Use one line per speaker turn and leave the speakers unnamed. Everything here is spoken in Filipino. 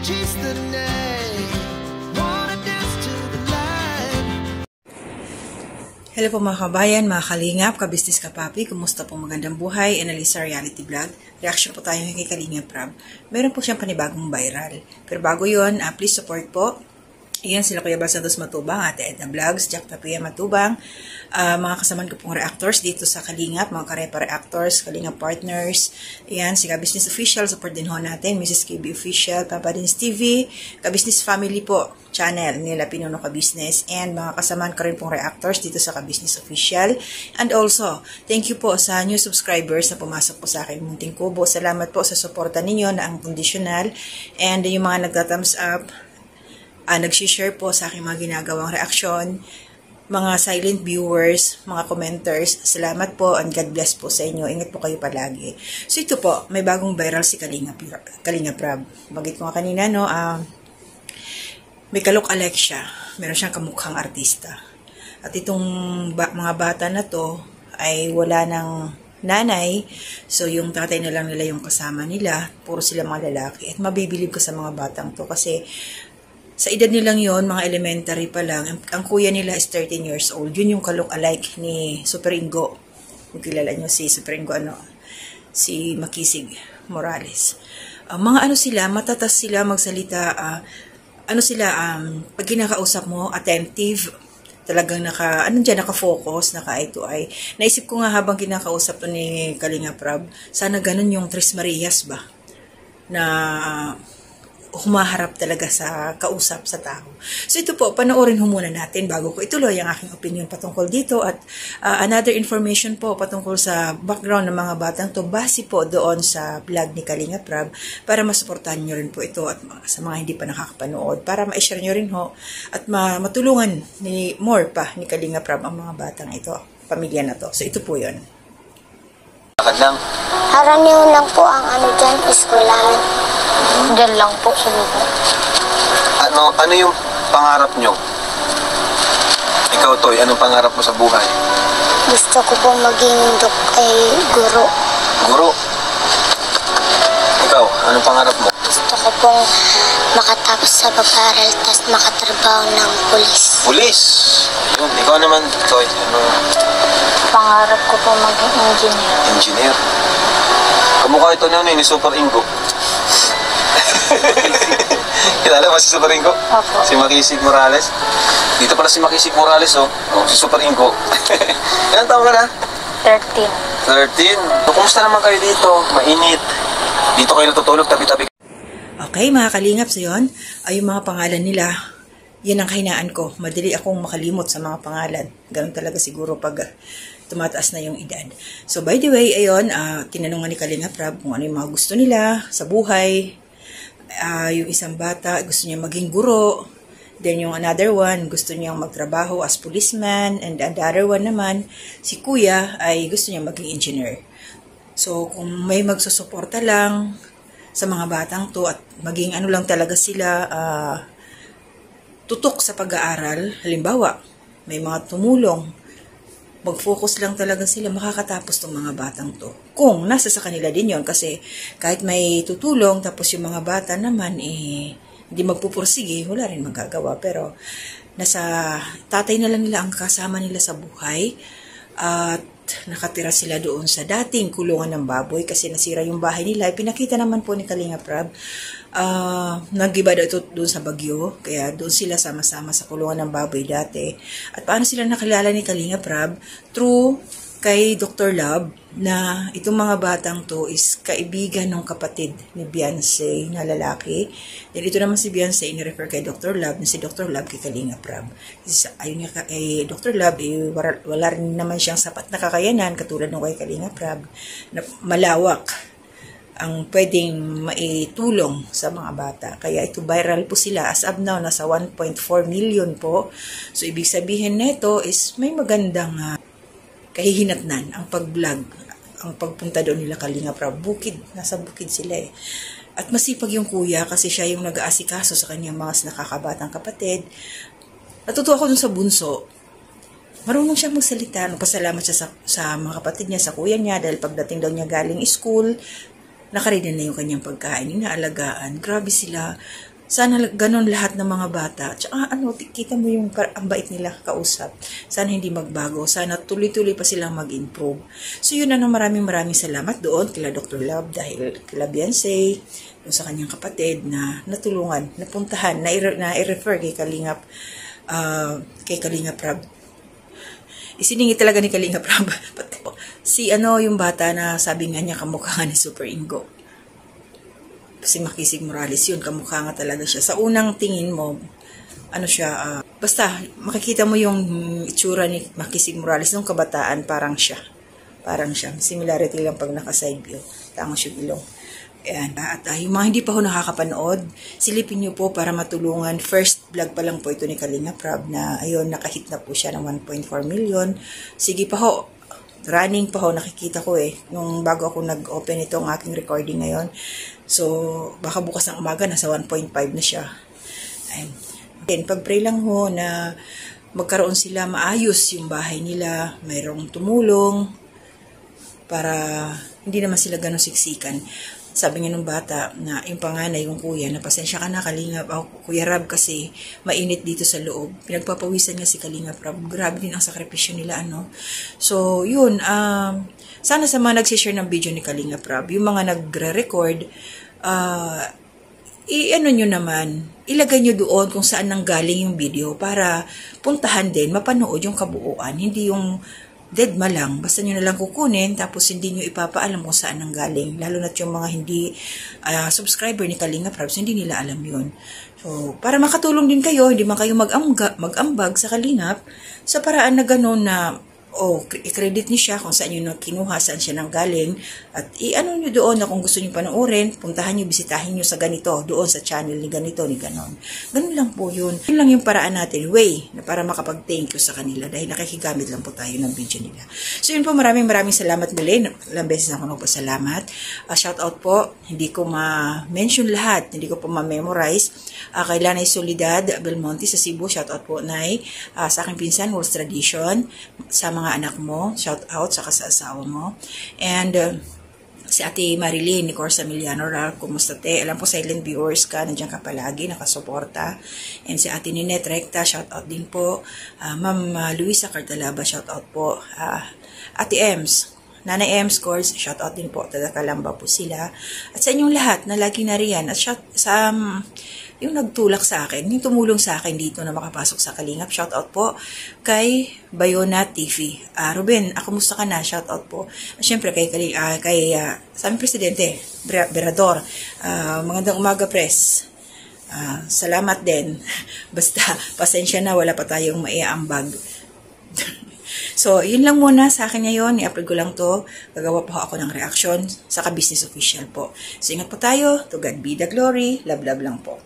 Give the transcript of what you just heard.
chase the night, wanna dance to the light.
Hello po mga kabayan, mga kalingap, kabisnes kapapi, kumusta po magandang buhay, Analisa Reality Vlog. Reaction po tayo kay Kalingap Rab. Meron po siyang panibagong viral. Pero bago yun, please support po. Ayan, sila Kuya Bal Santos Matubang, Ate Edna Vlogs, Jack Tapia Matubang, mga kasaman ko pong reactors dito sa Kalingap, mga karepa reactors, Kalingap partners. Ayan, si Ka-Business Official, support din ho natin, Mrs. KB Official, Papa Dins TV, Ka-Business Family po, channel nila Pinuno Ka-Business, and mga kasaman ko rin pong reactors dito sa Ka-Business Official. And also, thank you po sa new subscribers na pumasok po sa akin munting kubo. Salamat po sa suporta ninyo na ang conditional, and yung mga nagta-thumbs up, nag-share po sa aking mga ginagawang reaksyon, mga silent viewers, mga commenters, salamat po and God bless po sa inyo. Ingat po kayo palagi. So ito po, may bagong viral si Kalingap Rab. Bagit ko nga kanina, no, may ka-look-alike siya. Meron siyang kamukhang artista. At itong mga bata na to ay wala ng nanay, so yung tatay na lang nila yung kasama nila, puro sila mga lalaki. At mabibilib ko sa mga batang to kasi sa edad nilang yon, mga elementary pa lang, ang kuya nila is 13 years old. Yun yung ka-look-alike ni Super Ingo. Kung kilala nyo si Super Ingo, si Makisig Morales. Mga ano sila, matatas sila magsalita, pag kinakausap mo, attentive, talagang naka-focus, naka-eye to eye. Naisip ko nga habang kinakausap to ni Kalingap Rab, sana ganun yung Tres Marias ba? Na humaharap talaga sa kausap sa tao. So ito po, panoorin ho muna natin bago ko ituloy ang aking opinion patungkol dito at another information po patungkol sa background ng mga batang to base po doon sa vlog ni Kalingap Rab para masuportahan nyo rin po ito at sa mga hindi pa nakakapanood para ma-share nyo rin ho at matulungan ni more pa ni Kalingap Rab ang mga batang ito, pamilya na to. So ito po yun.
Haraniw lang po ang dyan, eskwelahan. Dyan lang po sa lupa.
Ano yung pangarap nyo? Ikaw, Toy, anong pangarap mo sa buhay?
Gusto ko po maging guro.
Guro? Ikaw, anong pangarap mo?
Gusto ko pong makatapos sa pag-aaral tapos makatrabaho ng pulis.
Pulis? Yun. Ikaw naman, Toy,
Pangarap ko po maging engineer.
Engineer? Kamukha ito na ni Super Ingo. Kilala mo si Super Ingo?
Opo.
Si Makisig Morales? Dito pala si Makisig Morales, si Super Ingo. Ilan taon ka na?
13.
13? Kumusta naman kayo dito? Mainit. Dito kayo natutulog, tabi-tabi.
Okay, mga kalingap, so yun, ay yung mga pangalan nila, yan ang kahinaan ko. Madali akong makalimot sa mga pangalan. Ganun talaga siguro pag tumataas na yung edad. So, by the way, ayun, tinanungan ni Kalingap Rab kung ano yung mga gusto nila sa buhay. Yung isang bata, gusto niya maging guro. Then, yung another one, gusto niya magtrabaho as policeman. And the other one naman, si kuya, ay gusto niya maging engineer. So, kung may magsusuporta lang sa mga batang to at maging ano lang talaga sila, tutok sa pag-aaral, halimbawa, may mga tumulong, mag-focus lang talaga sila, makakatapos tong mga batang to. Kung nasa sa kanila din yon kasi kahit may tutulong, tapos yung mga bata naman, hindi magpupursige, wala rin magagawa. Pero, nasa tatay na lang nila ang kasama nila sa buhay, at nakatira sila doon sa dating kulungan ng baboy kasi nasira yung bahay nila. Pinakita naman po ni Kalingap Rab, nag-iba ito doon sa Bagyo, kaya doon sila sama-sama sa kulungan ng baboy dati. At paano sila nakilala ni Kalingap Rab? Through kay Dr. Love, na itong mga batang to is kaibigan ng kapatid ni Beyonce na lalaki. Then ito naman si Beyonce in-refer kay Dr. Love, na si Dr. Love kay Kalingap Rab. Ayun nga kay Dr. Love, wala rin naman siyang sapat na kakayanan katulad ng kay Kalingap Rab, na malawak ang pwedeng maitulong sa mga bata. Kaya ito viral po sila. As of now, nasa 1.4 million po. So, ibig sabihin nito is may magandang kahihinatnan ang pag-vlog, ang pagpunta doon nila Kalingap Rab. Bukid, nasa bukid sila eh. At masipag yung kuya kasi siya yung nag-aasikaso sa kanyang mga nakakabatang kapatid. Natutuwa ko dun sa bunso. Marunong siya magsalita. Pasalamat siya sa mga kapatid niya, sa kuya niya, dahil pagdating daw niya galing school, nakaready na yung kanyang pagkain, inaalagaan. Grabe sila. Sana ganun lahat ng mga bata. Tsaka kita mo yung ang bait nila kausap. Sana hindi magbago. Sana tuloy-tuloy pa silang mag-improve. So yun maraming salamat doon kila Dr. Love dahil kila Beyonce, yung sa kanyang kapatid na natulungan, napuntahan, na-refer kay Kalingap Rab. Isiningi talaga ni Kalingap Rab. Si yung bata na sabi nga niya kamukha ni Super Ingo. Si Makisig Morales yun, kamukha nga talaga siya. Sa unang tingin mo, basta makikita mo yung itsura ni Makisig Morales nung kabataan, parang siya. Similarity lang pag naka-side view. Tangos yung ilong. Ayan. At yung mga hindi pa ho nakakapanood, silipin nyo po para matulungan. First vlog pa lang po ito ni Kalingap Rab na ayun, nakahit na po siya ng 1.4 million. Sige pa ho. Running pa ho, nakikita ko nung bago ako nag-open itong aking recording ngayon. So, baka bukas ng umaga, nasa 1.5 na siya. Ayun. Then, pag-pray lang ho na magkaroon sila maayos yung bahay nila, mayroong tumulong, para hindi naman sila ganun siksikan. Sabi niya nung bata na yung panganay, yung kuya, na pasensya ka na Kalingap, Kuya Rab kasi mainit dito sa loob. Pinagpapawisan niya si Kalingap Rab. Grabe din ang sakripisyo nila, So, yun, sana sa mga nagsishare ng video ni Kalingap Rab, yung mga nagre-record, nyo naman, ilagay nyo doon kung saan nanggaling yung video para puntahan din, mapanood yung kabuuan, hindi yung deadma lang, basta nyo na lang kukunin, tapos hindi nyo ipapaalam kung saan nanggaling. Lalo na yung mga hindi subscriber ni Kalingap Rab, hindi nila alam yun. So, para makatulong din kayo, hindi man kayo mag-ambag sa Kalingap, sa paraan na gano'n na, i-credit niyo siya kung saan nyo kinuha, saan siya nanggaling, at nyo doon na kung gusto nyo panoorin, puntahan nyo, bisitahin nyo sa ganito, doon sa channel ni ganito, ni ganon. Ganun lang po yun. Yun lang yung paraan natin, way, na para makapag-thank you sa kanila, dahil nakikigamit lang po tayo ng video nila. So yun po, maraming salamat muli. Ilang beses ako nagpasalamat. Shout out po, hindi ko ma-mention lahat, hindi ko po ma-memorize. Kay Lanay Solidad Belmonte sa Cebu, shout out po, Nay. Sa aking pinsan, Wolf's Tradition, sa mga anak mo, shout out, saka sa asawa mo. And si Ate Marilyn ni Corsa Emiliano, kumusta te? Alam po, silent viewers ka, nandiyan ka palagi, nakasuporta. And si Ate Ninette Recta, shout out din po. Ma'am Luisa Cartalaba, shout out po. Ate Ems, Nanay Ems Course, shout out din po. Taga Kalamba po sila. At sa inyong lahat na lagi na riyan. At sa yung nagtulak sa akin, yung tumulong sa akin dito na makapasok sa Kalingap. Shout out po kay Bayona TV. Ruben, kumusta ka na? Shout out po. Siyempre kay sa aming presidente, Berador. Magandang umaga, press. Salamat din. Basta, pasensya na, wala pa tayong maiambag. So, yun lang muna sa akin ngayon. I-upload ko lang to. Gagawa po ako ng reaction sa Business Official po. So, ingat po tayo. To God be the glory. Love, love lang po.